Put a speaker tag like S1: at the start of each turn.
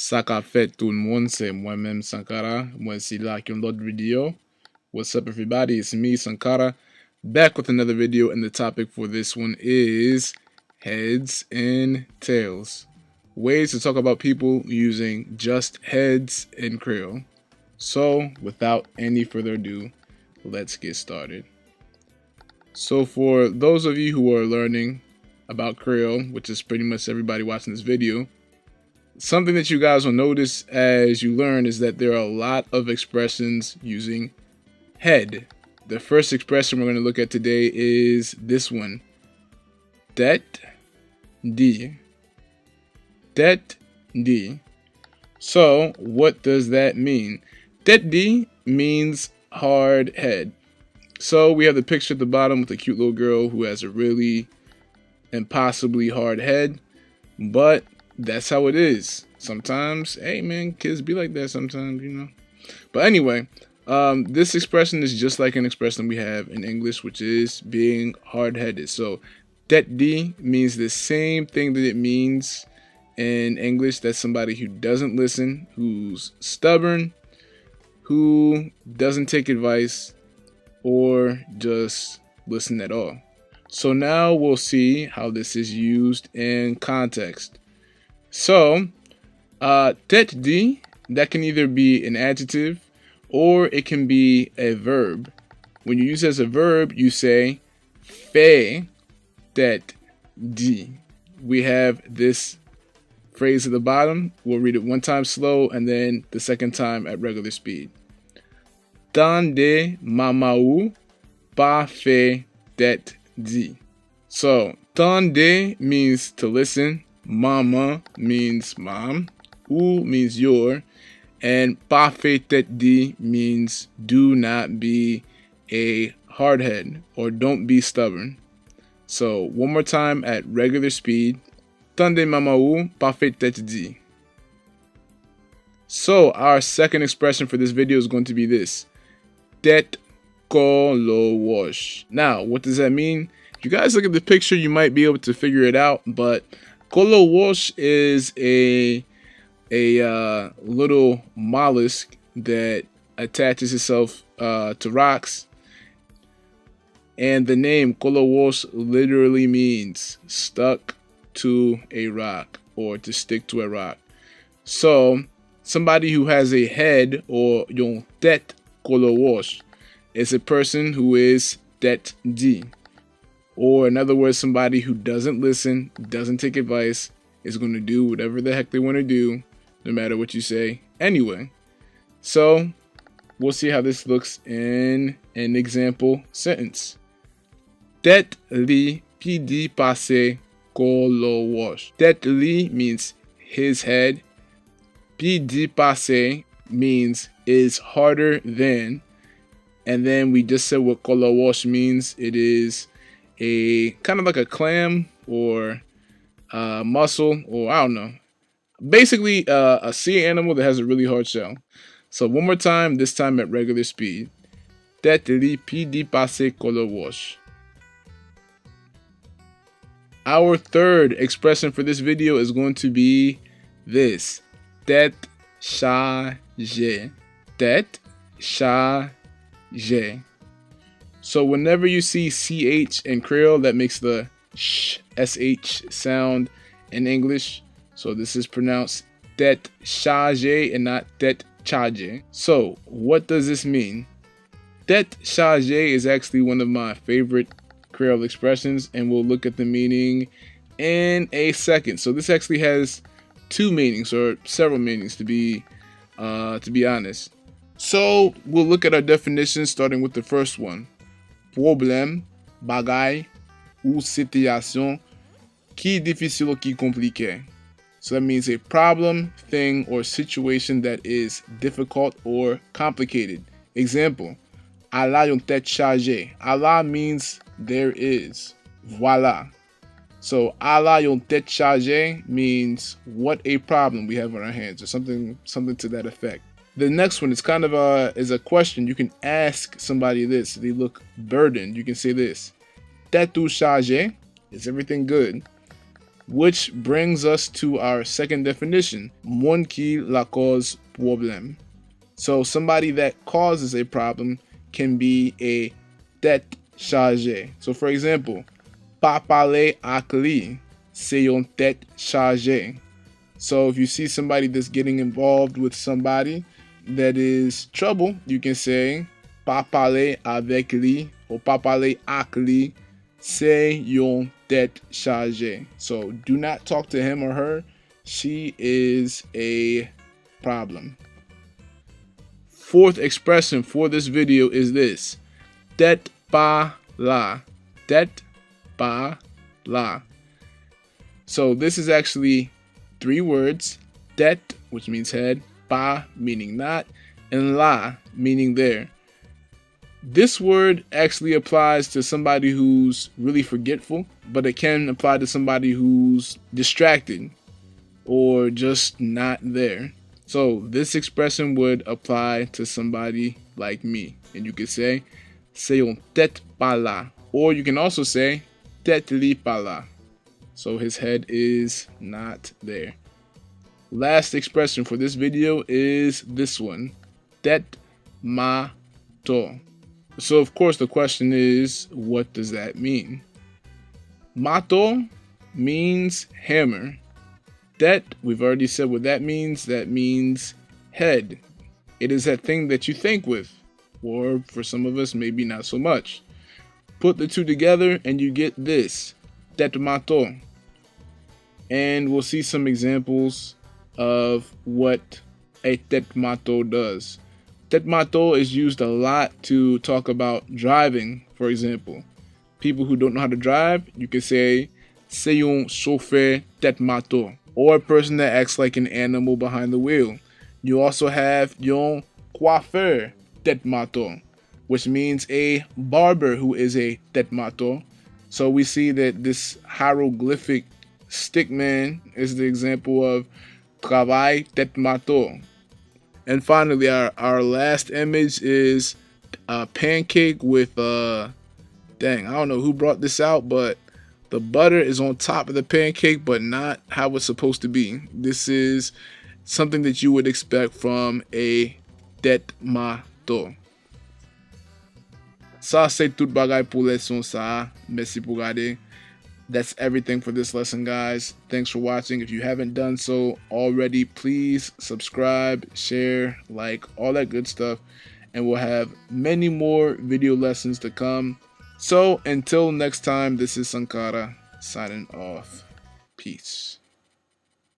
S1: Ça qu'a fait tout le monde, c'est moi-même Sankara. Moi, c'est là qui l'autre vidéo. What's up, everybody? It's me, Sankara, back with another video, and the topic for this one is heads and tails. Ways to talk about people using just heads in Creole. So, without any further ado, let's get started. So, for those of you who are learning about Creole, which is pretty much everybody watching this video, something that you guys will notice as you learn is that there are a lot of expressions using head. The first expression we're going to look at today is this one. Tête dit. Tête dit. So, what does that mean? Tête dit means hard head. So, we have the picture at the bottom with a cute little girl who has a really impossibly hard head, but that's how it is. Sometimes, hey man, kids be like that sometimes, you know. But anyway, this expression is just like an expression we have in English, which is being hard-headed. So, tête dit means the same thing that it means in English. That's somebody who doesn't listen, who's stubborn, who doesn't take advice, or just listen at all. So now we'll see how this is used in context. So, tête dit, that can either be an adjective or it can be a verb. When you use it as a verb, you say fait tête dit. We have this phrase at the bottom. We'll read it one time slow and then the second time at regular speed. Tande mama ou pas fait tête dit. So, tande means to listen. Mama means mom. Ou means your. And pas fait tête dit means do not be a hardhead or don't be stubborn. So one more time at regular speed. Tande mama ou pas fait tête dit. So our second expression for this video is going to be this. Tête kolo wash. Now, what does that mean? If you guys look at the picture, you might be able to figure it out, but kolo wash is a little mollusk that attaches itself to rocks, and the name kolowash literally means stuck to a rock or to stick to a rock. So somebody who has a head or yon tête kolowash is a person who is tête dit, or in other words, somebody who doesn't listen, doesn't take advice, is going to do whatever the heck they want to do, no matter what you say anyway. So we'll see how this looks in an example sentence. Tête li pidi passe kolo wash. Tête li means his head. Pidi passe means is harder than. And then we just said what kolo wash means. It is a kind of like a clam or mussel, or I don't know. Basically, a sea animal that has a really hard shell. So one more time, this time at regular speed. Tête li pidi passe kolo wash. Our third expression for this video is going to be this. Tête chargée. Tête chargée. So whenever you see CH in Creole, that makes the sh, SH sound in English. So this is pronounced tête chargée and not tête chargée. So what does this mean? Tête chargée is actually one of my favorite Creole expressions, and we'll look at the meaning in a second. So this actually has two meanings, or several meanings to be honest. So we'll look at our definition, starting with the first one. Problème, bagay, ou situation qui difficile ou qui compliqué. So that means a problem, thing, or situation that is difficult or complicated. Example, elle a une tête chargée. Allah means there is. Voila. So, elle a une tête chargée means what a problem we have on our hands, or something to that effect. The next one is kind of is a question. You can ask somebody this. They look burdened. You can say this. Tête chargée? Is everything good? which brings us to our second definition, moun qui la cause problème. So somebody that causes a problem can be a tête chargée. So for example, pa parler ak li, c'est yon tête chargée. So if you see somebody that's getting involved with somebody that is trouble, you can say pa parler avec li or pa parler ak li, c'est yon tête chargée. So do not talk to him or her. She is a problem. Fourth expression for this video is this: tête pa la. Tête pa la. So this is actually 3 words: tête, which means head, pa, meaning not, and la, meaning there. This word actually applies to somebody who's really forgetful, but it can apply to somebody who's distracted or just not there. So this expression would apply to somebody like me, and you could say c'est yon tête pa la, or you can also say tête li pa la. So his head is not there. Last expression for this video is this one: tête ma to. So of course the question is, what does that mean? Mato means hammer. Tête, we've already said what that means. That means head. It is that thing that you think with, or for some of us, maybe not so much. Put the two together and you get this: tête mato. And we'll see some examples of what a tête mato does. Tête mato is used a lot to talk about driving, for example. People who don't know how to drive, you can say c'est yon chauffeur tête mato, or a person that acts like an animal behind the wheel. You also have yon coiffeur tête mato, which means a barber who is a tête mato. So we see that this hieroglyphic stickman is the example of travail tête mato. And finally, our last image is a pancake with dang, I don't know who brought this out, but the butter is on top of the pancake, but not how it's supposed to be. This is something that you would expect from a tête mato. Ça c'est tout bagay pour leçon ça. Merci pour regarder. That's everything for this lesson, guys. Thanks for watching. If you haven't done so already, please subscribe, share, like, all that good stuff. And we'll have many more video lessons to come. So until next time, this is Sankara signing off. Peace.